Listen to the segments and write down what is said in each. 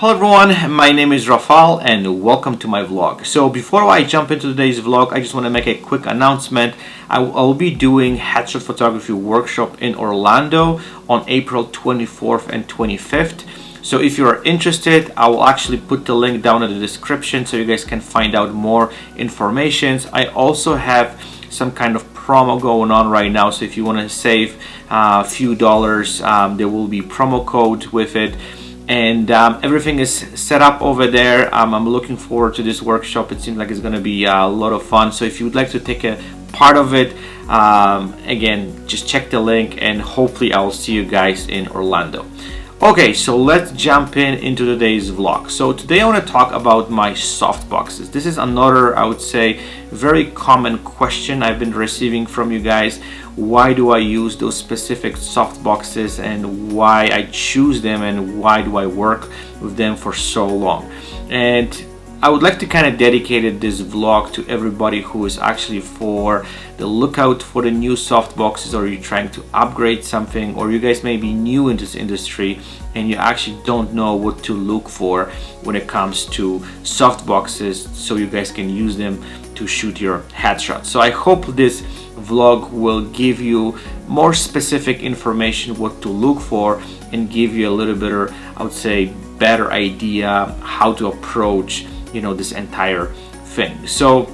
Hello everyone, my name is Rafal and welcome to my vlog. So before I jump into today's vlog, I just want to make a quick announcement. I'll be doing headshot photography workshop in Orlando on April 24th and 25th. So if you are interested, I will actually put the link down in the description so you guys can find out more information. I also have some kind of promo going on right now, so if you want to save a few dollars, there will be promo code with it. And everything is set up over there. I'm looking forward to this workshop. It seems like it's going to be a lot of fun. So if you would like to take a part of it, again, just check the link and hopefully I'll see you guys in Orlando. Okay, so let's jump into today's vlog. So today I want to talk about my softboxes. This is another, I would say, very common question I've been receiving from you guys. Why do I use those specific softboxes and why I choose them and why do I work with them for so long? And I would like to kind of dedicate this vlog to everybody who is actually for the lookout for the new softboxes, or you're trying to upgrade something, or you guys may be new in this industry and you actually don't know what to look for when it comes to softboxes so you guys can use them to shoot your headshots. So I hope this vlog will give you more specific information what to look for and give you a little bit, I would say, better idea how to approach this entire thing. So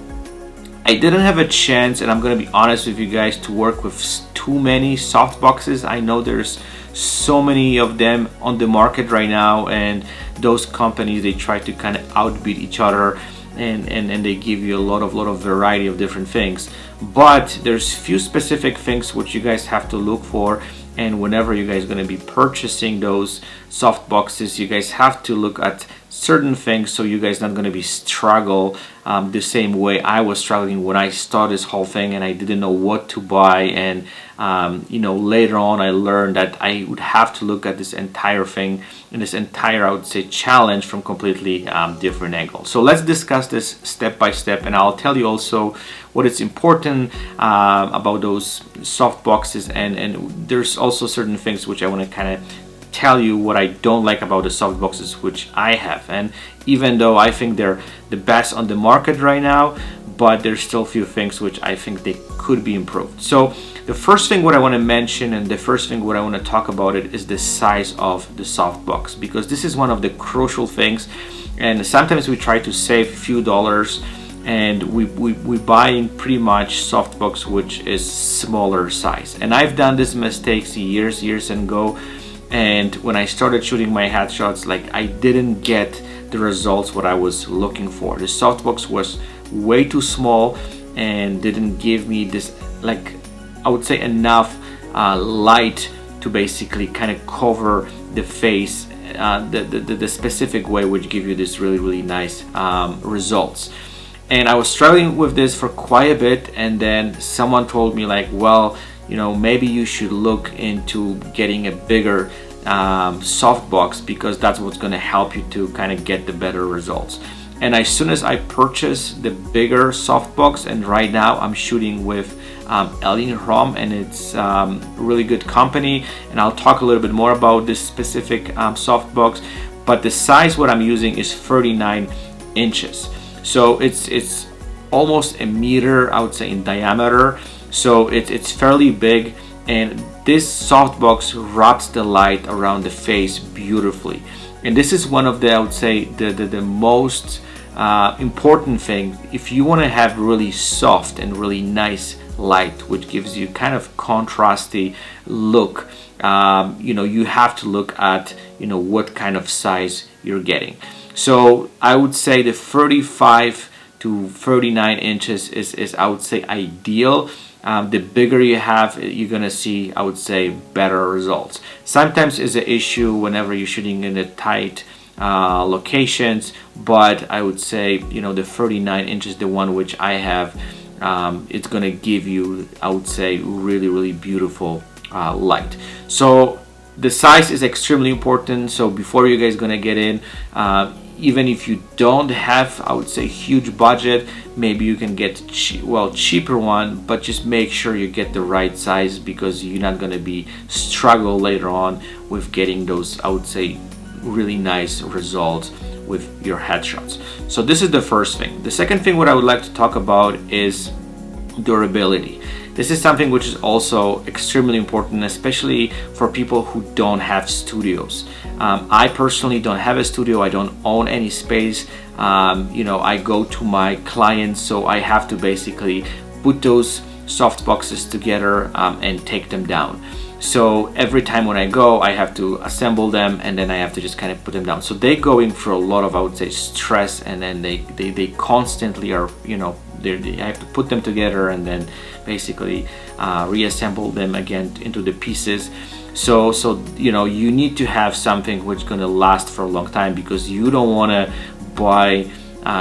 I didn't have a chance, and I'm gonna be honest with you guys, to work with too many softboxes. I know there's so many of them on the market right now, and those companies, they try to kind of outbeat each other and they give you a lot of variety of different things. But there's few specific things which you guys have to look for, and whenever you guys going to be purchasing those soft boxes, you guys have to look at certain things so you guys not going to be struggle the same way I was struggling when I started this whole thing and I didn't know what to buy. And later on I learned that I would have to look at this entire thing and this entire, I would say, challenge from completely different angles. So let's discuss this step by step, and I'll tell you also what is important about those soft boxes, and there's also certain things which I want to kind of tell you what I don't like about the soft boxes which I have. And even though I think they're the best on the market right now, but there's still a few things which I think they could be improved. So the first thing what I want to mention, and the first thing what I want to talk about it, is the size of the softbox, because this is one of the crucial things. And sometimes we try to save a few dollars and we buy in pretty much softbox which is smaller size. And I've done this mistakes years ago, and when I started shooting my headshots, like, I didn't get the results what I was looking for. The softbox was way too small and didn't give me this, like, I would say, enough light to basically kind of cover the face the specific way, which give you this really nice results. And I was struggling with this for quite a bit, and then someone told me, like, well, maybe you should look into getting a bigger softbox, because that's what's going to help you to kind of get the better results. And as soon as I purchased the bigger softbox, and right now I'm shooting with Elinchrom, and it's a really good company, and I'll talk a little bit more about this specific softbox. But the size what I'm using is 39 inches, so it's almost a meter, I would say, in diameter. So it's fairly big, and this softbox wraps the light around the face beautifully. And this is one of the, I would say, the most important thing. If you want to have really soft and really nice light, which gives you kind of contrasty look, you have to look at what kind of size you're getting. So I would say the 35 to 39 inches is I would say ideal. The bigger you have, you're gonna see, I would say, better results. Sometimes it's an issue whenever you're shooting in the tight locations, but I would say, the 39 inches, the one which I have, it's gonna give you, I would say, really beautiful light. So the size is extremely important. So before you guys gonna get in, even if you don't have, I would say, huge budget, maybe you can get cheaper one, but just make sure you get the right size, because you're not going to be struggle later on with getting those, I would say, really nice results with your headshots. So this is the first thing. The second thing what I would like to talk about is durability. This is something which is also extremely important, especially for people who don't have studios. I personally don't have a studio. I don't own any space. You know, I go to my clients, so I have to basically put those soft boxes together and take them down. So every time when I go, I have to assemble them, and then I have to just kind of put them down. So they're going through a lot of, I would say, stress, and then they constantly are, you know, I have to put them together and then basically reassemble them again into the pieces. So you know, you need to have something which is going to last for a long time, because you don't want to buy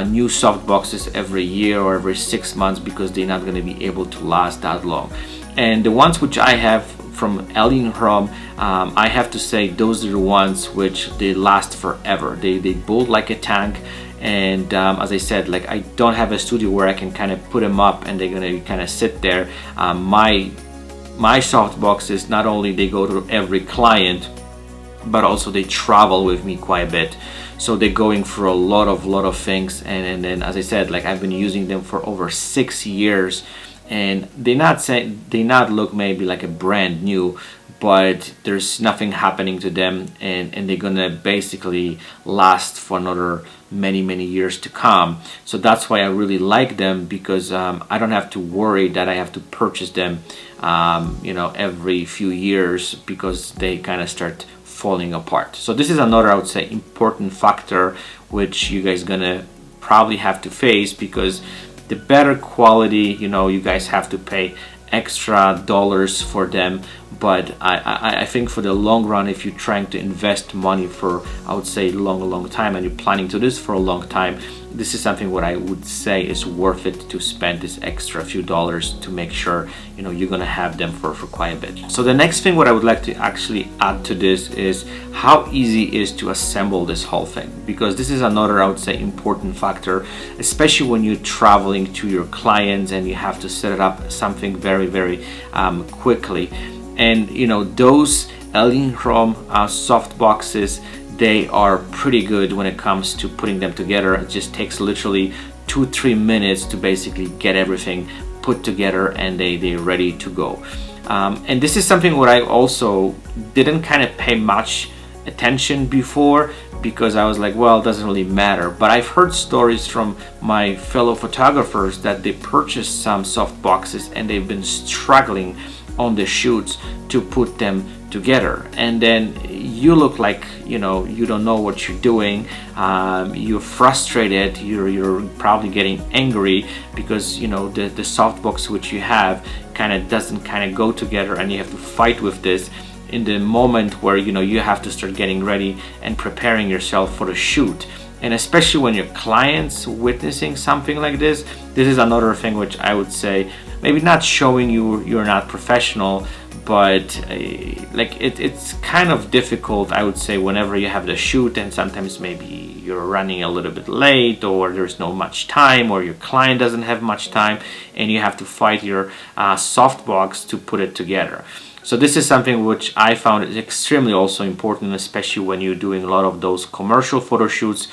new soft boxes every year or every 6 months, because they're not going to be able to last that long. And the ones which I have from Elinchrom, I have to say those are the ones which they last forever. They build like a tank. And as I said, like, I don't have a studio where I can kind of put them up and they're gonna kind of sit there. My soft boxes, not only they go to every client, but also they travel with me quite a bit. So they're going through a lot of things, and then, as I said, like, I've been using them for over 6 years, and they not look maybe like a brand new, but there's nothing happening to them, and they're gonna basically last for another many years to come. So that's why I really like them, because I don't have to worry that I have to purchase them you know, every few years, because they kind of start falling apart. So this is another, I would say, important factor which you guys gonna probably have to face, because the better quality, you know, you guys have to pay extra dollars for them. But I think for the long run, if you're trying to invest money for, I would say, long time, and you're planning to do this for a long time, this is something what I would say is worth it to spend this extra few dollars to make sure, you know, you're gonna have them for quite a bit. So the next thing what I would like to actually add to this is how easy it is to assemble this whole thing, because this is another, I would say, important factor, especially when you're traveling to your clients and you have to set it up something very quickly. And you know, those Elinchrom soft boxes, they are pretty good when it comes to putting them together. It just takes literally 2-3 minutes to basically get everything put together, and they're ready to go. And this is something what I also didn't kind of pay much attention before, because I was like, well, it doesn't really matter. But I've heard stories from my fellow photographers that they purchased some soft boxes and they've been struggling on the shoots to put them together, and then you look like, you know, you don't know what you're doing. You're frustrated, you're probably getting angry, because you know the softbox which you have kind of doesn't kind of go together, and you have to fight with this in the moment where, you know, you have to start getting ready and preparing yourself for the shoot. And especially when your client's witnessing something like this is another thing which I would say, maybe not showing you're not professional, but like it's kind of difficult, I would say, whenever you have the shoot and sometimes maybe you're running a little bit late, or there's no much time, or your client doesn't have much time, and you have to fight your softbox to put it together. So this is something which I found is extremely also important, especially when you're doing a lot of those commercial photo shoots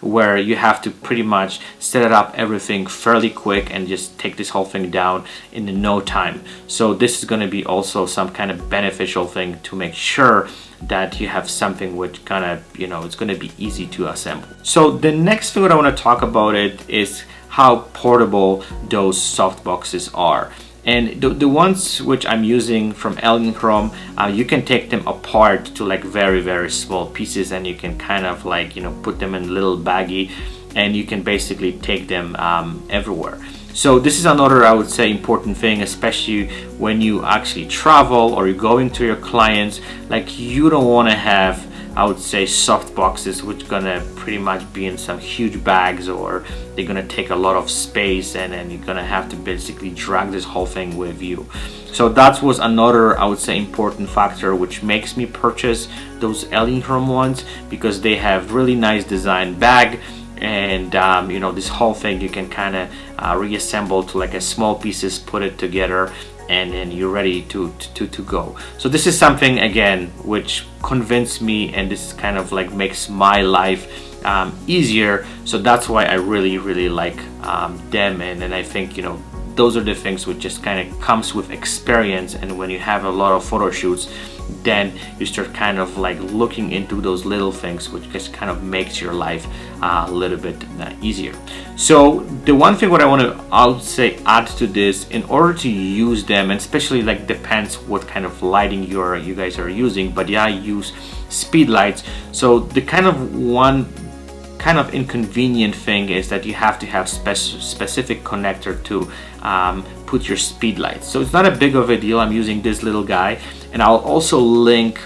where you have to pretty much set it up everything fairly quick and just take this whole thing down in no time. So this is going to be also some kind of beneficial thing to make sure that you have something which kind of, you know, it's going to be easy to assemble. So the next thing that I want to talk about it is how portable those soft boxes are. And the ones which I'm using from Elinchrom, you can take them apart to like very small pieces, and you can kind of like, you know, put them in a little baggie, and you can basically take them everywhere. So this is another, I would say, important thing, especially when you actually travel or you're going to your clients. Like, you don't want to have, I would say, soft boxes which gonna pretty much be in some huge bags, or they're gonna take a lot of space, and then you're gonna have to basically drag this whole thing with you. So that was another, I would say, important factor which makes me purchase those Elinchrom ones, because they have really nice design bag, and you know, this whole thing you can kind of reassemble to like a small pieces, put it together, and then you're ready to go. So this is something again which convinced me, and this is kind of like makes my life easier. So that's why I really like them, and I think, you know, those are the things which just kind of comes with experience. And when you have a lot of photo shoots, then you start kind of like looking into those little things which just kind of makes your life a little bit easier. So the one thing what I would say add to this, in order to use them, and especially like depends what kind of lighting you guys are using, but yeah, I use Speedlights. So the one kind of inconvenient thing is that you have to have specific connector to put your Speedlights. So it's not a big of a deal. I'm using this little guy, and I'll also link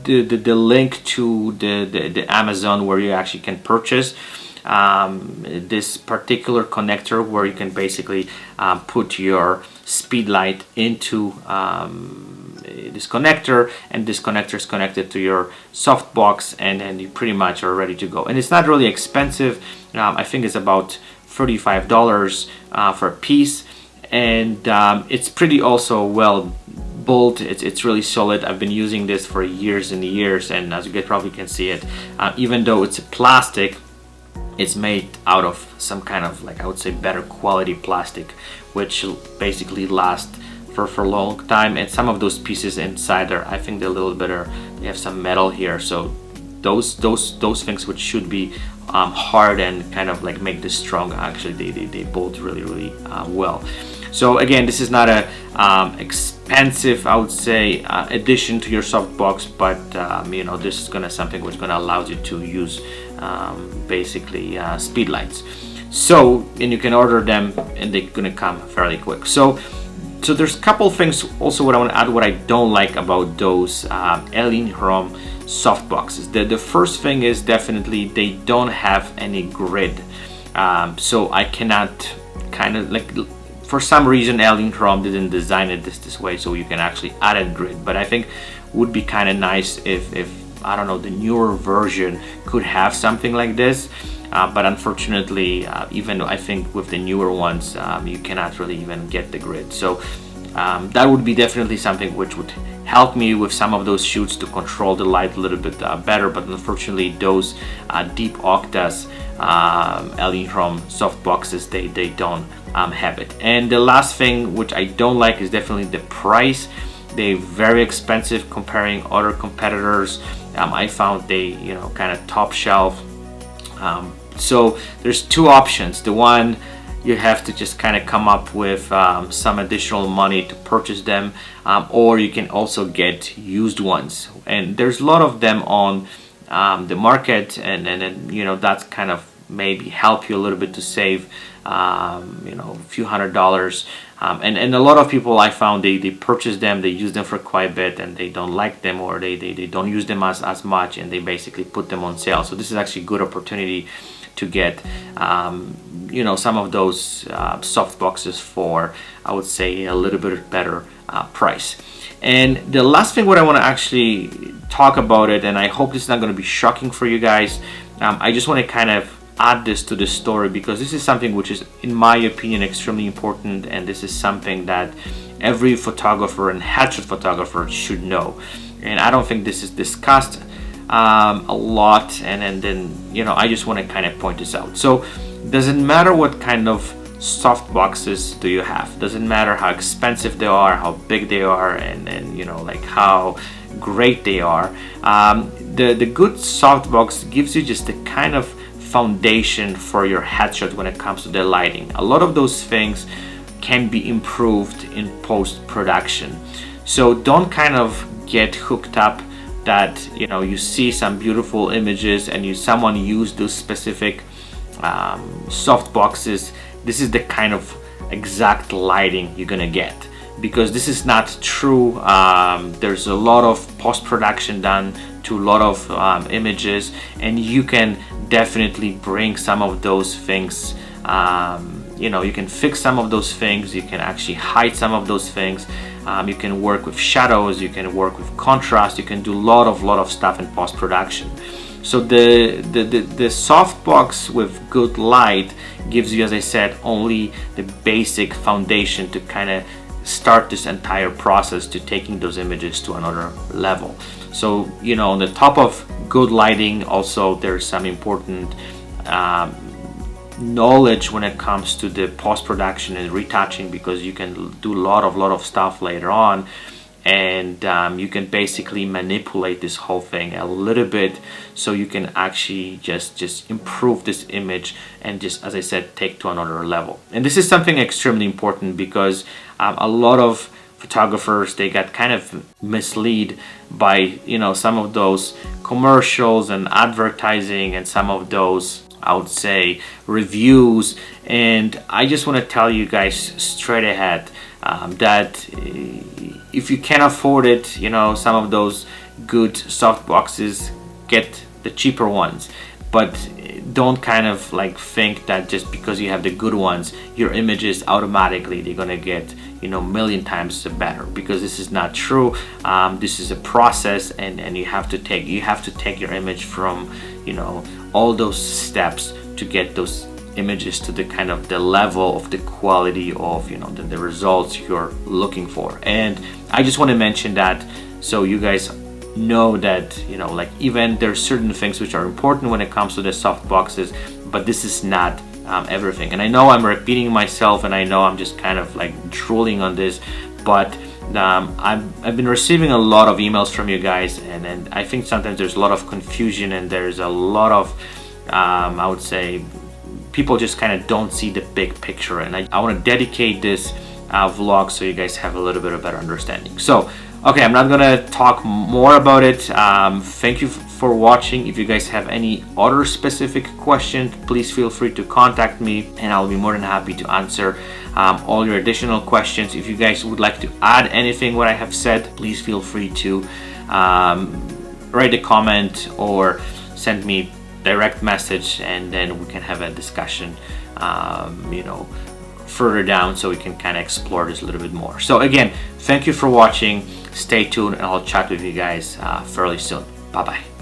the link to the Amazon where you actually can purchase this particular connector, where you can basically put your Speedlight into this connector, and this connector is connected to your softbox, and then you pretty much are ready to go. And it's not really expensive. I think it's about $35 for a piece, and it's pretty also well built. It's really solid. I've been using this for years and years, and as you guys probably can see it, even though it's plastic, it's made out of some kind of, like, I would say better quality plastic, which basically lasts for a long time. And some of those pieces inside are, I think they're a little better. They have some metal here, so those things which should be hard and kind of like make this strong, actually they bolt really well. So again, this is not a expensive, I would say, addition to your softbox, but you know, this is gonna something which gonna allow you to use basically Speedlights. So, and you can order them and they're gonna come fairly quick. So there's a couple things also what I want to add what I don't like about those Elinchrom softboxes. The first thing is definitely they don't have any grid. So I cannot kind of like, for some reason Elinchrom didn't design it this way, so you can actually add a grid. But I think would be kind of nice if I don't know, the newer version could have something like this. But unfortunately, even I think with the newer ones, you cannot really even get the grid. So that would be definitely something which would help me with some of those shoots to control the light a little bit better. But unfortunately, those deep octas Elinchrom softboxes, they don't have it. And the last thing which I don't like is definitely the price. They're very expensive comparing other competitors. I found they, you know, kind of top shelf. So there's two options. The one, you have to just kind of come up with some additional money to purchase them, or you can also get used ones, and there's a lot of them on the market, and you know, that's kind of maybe help you a little bit to save you know, a few $100s. And a lot of people, I found they purchase them, they use them for quite a bit, and they don't like them, or they don't use them as much, and they basically put them on sale. So this is actually a good opportunity to get you know, some of those soft boxes for, I would say, a little bit better price. And the last thing what I want to actually talk about it, and I hope this is not going to be shocking for you guys, I just want to kind of add this to the story, because this is something which is, in my opinion, extremely important, and this is something that every photographer and headshot photographer should know. And I don't think this is discussed a lot, and then, you know, I just want to kind of point this out. So doesn't matter what kind of soft boxes do you have, doesn't matter how expensive they are, how big they are, and you know, like how great they are, the good softbox gives you just the kind of foundation for your headshot when it comes to the lighting. A lot of those things can be improved in post-production. So don't kind of get hooked up that, you know, you see some beautiful images and someone used those specific soft boxes. This is the kind of exact lighting you're gonna get, because this is not true. There's a lot of post-production done to a lot of images, and you can definitely bring some of those things, you know, you can fix some of those things, you can actually hide some of those things, you can work with shadows, you can work with contrast, you can do a lot of stuff in post-production. So the softbox with good light gives you, as I said, only the basic foundation to kind of start this entire process to taking those images to another level. So, you know, on the top of good lighting, also there's some important knowledge when it comes to the post-production and retouching, because you can do a lot of stuff later on, and you can basically manipulate this whole thing a little bit so you can actually just improve this image and just, as I said, take to another level. And this is something extremely important because a lot of photographers, they got kind of misled by, you know, some of those commercials and advertising and some of those, I would say, reviews. And I just want to tell you guys straight ahead that if you can afford it, you know, some of those good soft boxes, get the cheaper ones, but don't kind of like think that just because you have the good ones, your images automatically they're gonna get, you know, million times better, because this is not true. This is a process, and you have to take your image from, you know, all those steps to get those images to the kind of the level of the quality of, you know, the results you're looking for. And I just want to mention that so you guys know that, you know, like, even there's certain things which are important when it comes to the soft boxes, but this is not everything. And I know I'm repeating myself, and I know I'm just kind of like drooling on this, but I've been receiving a lot of emails from you guys, and I think sometimes there's a lot of confusion, and there's a lot of I would say people just kind of don't see the big picture, and I want to dedicate this vlog so you guys have a little bit of better understanding. So okay, I'm not gonna talk more about it. Thank you for watching. If you guys have any other specific questions, please feel free to contact me, and I'll be more than happy to answer all your additional questions. If you guys would like to add anything what I have said, please feel free to write a comment or send me direct message, and then we can have a discussion, you know, further down, so we can kind of explore this a little bit more. So again, thank you for watching. Stay tuned, and I'll chat with you guys fairly soon. Bye bye.